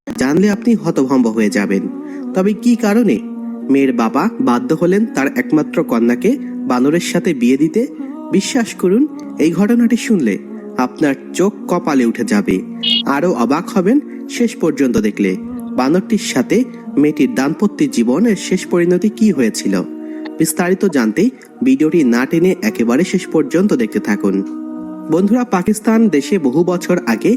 জানলে আপনি হতভম্ব হয়ে যাবেন। তবে কি কারণে মেয়ের বাবা বাধ্য হলেন তার একমাত্র কন্যাকে বানরের সাথে বিয়ে দিতে? বিশ্বাস করুন, এই ঘটনাটি শুনলে আপনার চোখ কপালে উঠে যাবে। আরও অবাক হবেন শেষ পর্যন্ত দেখলে বানরটির সাথে মেয়েটির দাম্পত্য জীবনের শেষ পরিণতি কি হয়েছিল। বিস্তারিত জানতে ভিডিওটি না টেনে একেবারে শেষ পর্যন্ত দেখতে থাকুন। বন্ধুরা, পাকিস্তান দেশে বহু বছর আগে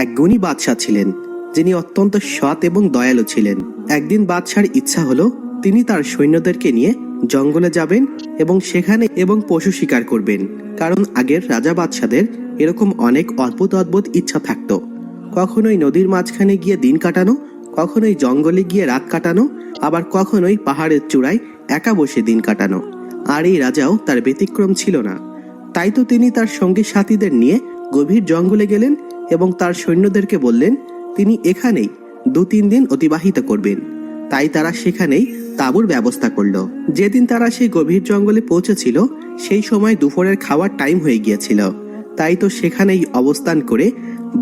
এক গুণী বাদশাহ ছিলেন, যিনি অত্যন্ত সৎ এবং দয়ালু ছিলেন। একদিন বাদশার ইচ্ছা হলো তিনি তার সৈন্যদেরকে নিয়ে জঙ্গলে যাবেন এবং সেখানে পশু শিকার করবেন। কারণ আগের রাজা বাদশাদের এরকম অনেক অদ্ভুত অদ্ভুত ইচ্ছা থাকতো। কখনোই নদীর মাঝখানে গিয়ে দিন কাটানো, কখনোই জঙ্গলে গিয়ে রাত কাটানো, আবার কখনোই পাহাড়ের চূড়ায় একা বসে দিন কাটানো। আর এই রাজাও তার ব্যতিক্রম ছিল না। তাই তো তিনি তার সঙ্গী সাথীদের নিয়ে গভীর জঙ্গলে গেলেন এবং তার সৈন্যদেরকে বললেন তিনি এখানেই 2-3 দিন অতিবাহিত করবেন। তাই তারা সেখানেই তাঁবুর ব্যবস্থা করল। যেদিন তারা সেই গভীর জঙ্গলে পৌঁছেছিল সেই সময় দুপুরের খাওয়ার টাইম হয়ে গিয়েছিল। তাই তো সেখানেই অবস্থান করে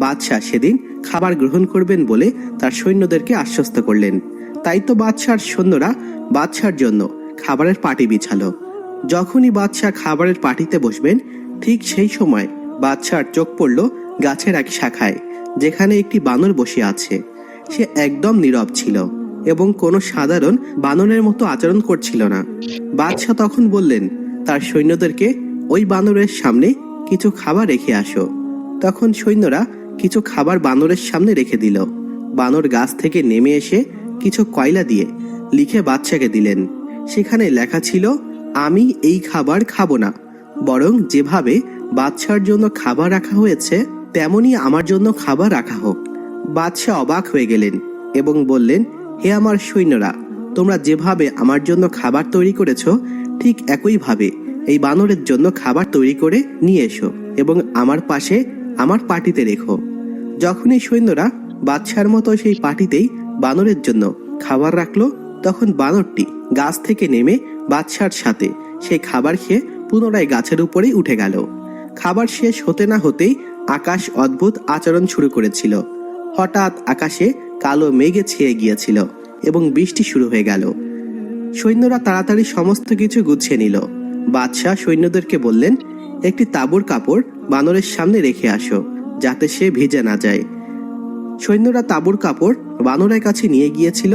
বাদশাহ সেদিন খাবার গ্রহণ করবেন বলে তার সৈন্যদেরকে আশ্বস্ত করলেন। তাই তো বাদশার সৈন্যরা বাদশার জন্য খাবারের পাটি বিছালো। যখনই বাদশাহ খাবারের পাটিতে বসবেন ঠিক সেই সময় বাদশার চোখ পড়ল গাছের এক শাখায়, যেখানে একটি বানর বসে আছে। সে একদম নীরব ছিল এবং কোনো সাধারণ বানরের মতো আচরণ করছিল না। বাদশাহ তখন বললেন তার সৈন্যদেরকে ওই বানরের সামনে কিছু খাবার রেখে আসো। তখন সৈন্যরা কিছু খাবার বানরের সামনে রেখে দিল। বানর গাছ থেকে নেমে এসে কিছু কয়লা দিয়ে লিখে বাদশাকে দিলেন। সেখানে লেখা ছিল, আমি এই খাবার খাবো না, বরং যেভাবে বাদশার জন্য খাবার রাখা হয়েছে তেমনি আমার জন্য খাবার রাখা হোক। বাদশাহ অবাক হয়ে গেলেন এবং বললেন, হে আমার সৈন্যরা, তোমরা যেভাবে আমার জন্য খাবার তৈরি করেছ ঠিক একইভাবে এই বানরের জন্য খাবার তৈরি করে নিয়ে এসো এবং আমার পাশে আমার পাটিতে রেখো। যখনই সৈন্যরা বাদশার মতো সেই পাটিতেই বানরের জন্য খাবার রাখলো, তখন বানরটি গাছ থেকে নেমে বাদশার সাথে সেই খাবার খেয়ে পুনরায় গাছের উপরেই উঠে গেল। খাবার শেষ হতে না হতেই আকাশ অদ্ভুত আচরণ শুরু করেছিল। হঠাৎ আকাশে কালো মেঘে ছেয়ে গিয়েছিল এবং বৃষ্টি শুরু হয়ে গেল। সৈন্যরা তাড়াতাড়ি সমস্ত কিছু গুছিয়ে নিল। বাদশাহ সৈন্যদেরকে বললেন, একটি তাঁবুর কাপড় বানরের সামনে রেখে আসো, যাতে সে ভিজে না যায়। সৈন্যরা তাঁবুর কাপড় বানরের কাছে নিয়ে গিয়েছিল।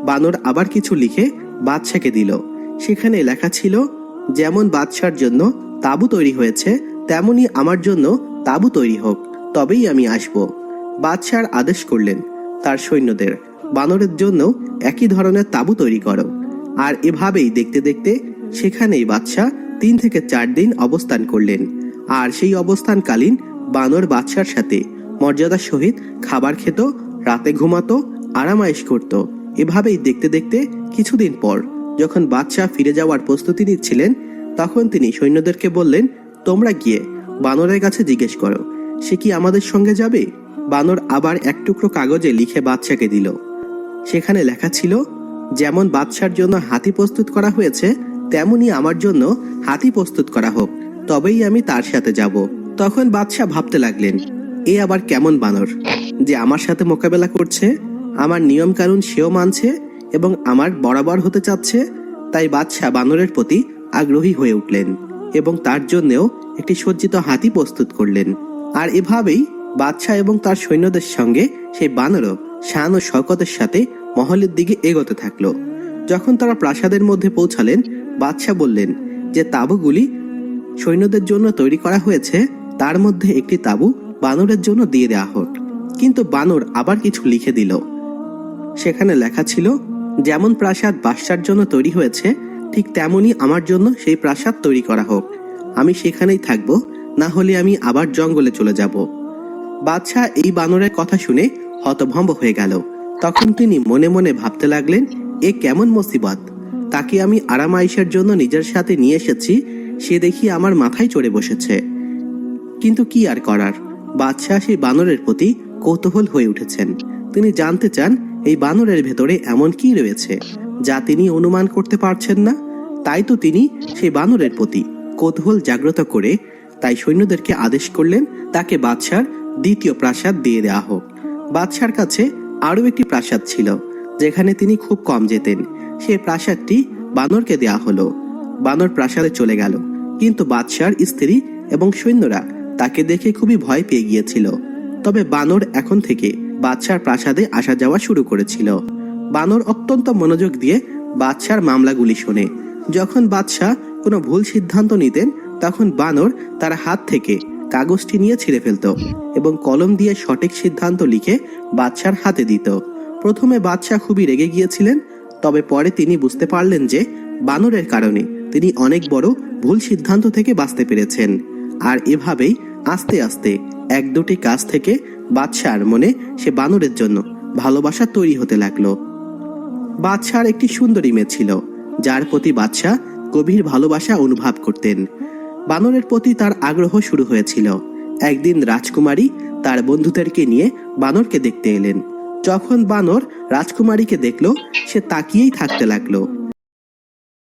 বানর আবার কিছু লিখে বাদশাকে দিল। সেখানে লেখা ছিল, যেমন বাদশার জন্য তাঁবু তৈরি হয়েছে তেমনি আমার জন্য তাঁবু তৈরি হোক, তবেই আমি আসব। বাদশার আদেশ করলেন তার সৈন্যদের, বানরের জন্য একই ধরনের তাঁবু তৈরি করো। আর এভাবেই দেখতে দেখতে সেখানেই বাদশাহ 3 থেকে 4 দিন অবস্থান করলেন। আর সেই অবস্থানকালীন বানর বাদশার সাথে মর্যাদার সহিত খাবার খেত, রাতে ঘুমাতো, আরামায়েশ করত। এভাবেই দেখতে দেখতে কিছুদিন পর যখন বাদশাহ ফিরে যাওয়ার প্রস্তুতি নিচ্ছিলেন, তখন তিনি সৈন্যদেরকে বললেন, তোমরা গিয়ে বানরের কাছে জিজ্ঞেস করো সে কি আমাদের সঙ্গে যাবে। বানর আবার এক টুকরো কাগজে লিখে বাদশাকে দিল। সেখানে লেখা ছিল, যেমন বাদশার জন্য হাতি প্রস্তুত করা হয়েছে তেমনি আমার জন্য হাতি প্রস্তুত করা হোক, তবেই আমি তার সাথে যাব। তখন বাদশাহ ভাবতে লাগলেন, এ আবার কেমন বানর যে আমার সাথে মোকাবেলা করছে, আমার নিয়ম কানুন সেও মানছে এবং আমার বরাবর হতে চাচ্ছে। তাই বাদশাহ বানরের প্রতি আগ্রহী হয়ে উঠলেন এবং তার জন্যও একটি সজ্জিত হাতি প্রস্তুত করলেন। আর এভাবেই বাদশাহ এবং তার সৈন্যদের সঙ্গে সেই বানরও শান ও শওকতের সাথে মহলের দিকে এগোতে থাকলো। যখন তারা প্রাসাদের মধ্যে পৌঁছালেন, বাদশাহ বললেন যে তাঁবুগুলি সৈন্যদের জন্য তৈরি করা হয়েছে তার মধ্যে একটি তাঁবু বানরের জন্য দিয়ে দেওয়া হোক। কিন্তু বানর আবার কিছু লিখে দিল। সেখানে লেখা ছিল, যেমন প্রাসাদ বাদশার জন্য তৈরি হয়েছে ঠিক তেমনি আমার জন্য সেই প্রাসাদ তৈরি করা হোক, আমি সেখানেই থাকব, না হলে আমি আবার জঙ্গলে চলে যাব। বাদশাহ এই বানরের কথা শুনে হতভম্ব হয়ে গেল। তখন তিনি মনে মনে ভাবতে লাগলেন, এ কেমন মুসিবত, তাকে আমি আরামায়েশের জন্য নিজের সাথে নিয়ে এসেছি, সে দেখি আমার মাথায় চড়ে বসেছে। কিন্তু কি আর করার, বাদশাহ সেই বানরের প্রতি কৌতূহল হয়ে উঠেছেন। তিনি জানতে চান এই বানরের ভেতরে এমন কি রয়েছে যা তিনি অনুমান করতে পারছেন না। তাই তো তিনি সেই বানরের প্রতি কৌতূহল জাগ্রত করে তাই সৈন্যদেরকে আদেশ করলেন তাকে বাদশার দ্বিতীয় প্রাসাদ দিয়ে দেওয়া হোক। বাদশার কাছে আরও একটি প্রাসাদ ছিল যেখানে তিনি খুব কম যেতেন। সেই প্রাসাদটি বানরকে দেয়া হলো। বানর প্রাসাদে চলে গেল, কিন্তু বাদশার স্ত্রী এবং সৈন্যরা তাকে দেখে খুবই ভয় পেয়ে গিয়েছিল। তবে বানর এখন থেকে বাদশার প্রাসাদে আসা যাওয়া শুরু করেছিল। বানর অত্যন্ত মনোযোগ দিয়ে বাদশার মামলাগুলি শোনে। যখন বাদশাহ কোনো ভুল সিদ্ধান্ত নিতেন, তখন বানর তার হাত থেকে কাগজটি নিয়ে ছিঁড়ে ফেলত এবং কলম দিয়ে সঠিক সিদ্ধান্ত লিখে বাদশার হাতে দিত। প্রথমে বাদশাহ খুবই রেগে গিয়েছিলেন, তবে পরে তিনি বুঝতে পারলেন যে বানরের কারণে তিনি অনেক বড় ভুল সিদ্ধান্ত থেকে বাঁচতে পেরেছেন। আর এভাবেই আস্তে আস্তে এক দুটি কাজ থেকে বাদশার মনে সে বানরের জন্য ভালোবাসা তৈরি হতে লাগলো। বাদশার একটি সুন্দরী মেয়ে ছিল, যার প্রতি বাদশাহ গভীর ভালোবাসা অনুভব করতেন। বানরের প্রতি তার আগ্রহ শুরু হয়েছিল। একদিন রাজকুমারী তার বন্ধুদেরকে নিয়ে বানরকে দেখতে এলেন। যখন বানর রাজকুমারীকে দেখল, সে তাকিয়েই থাকতে লাগলো।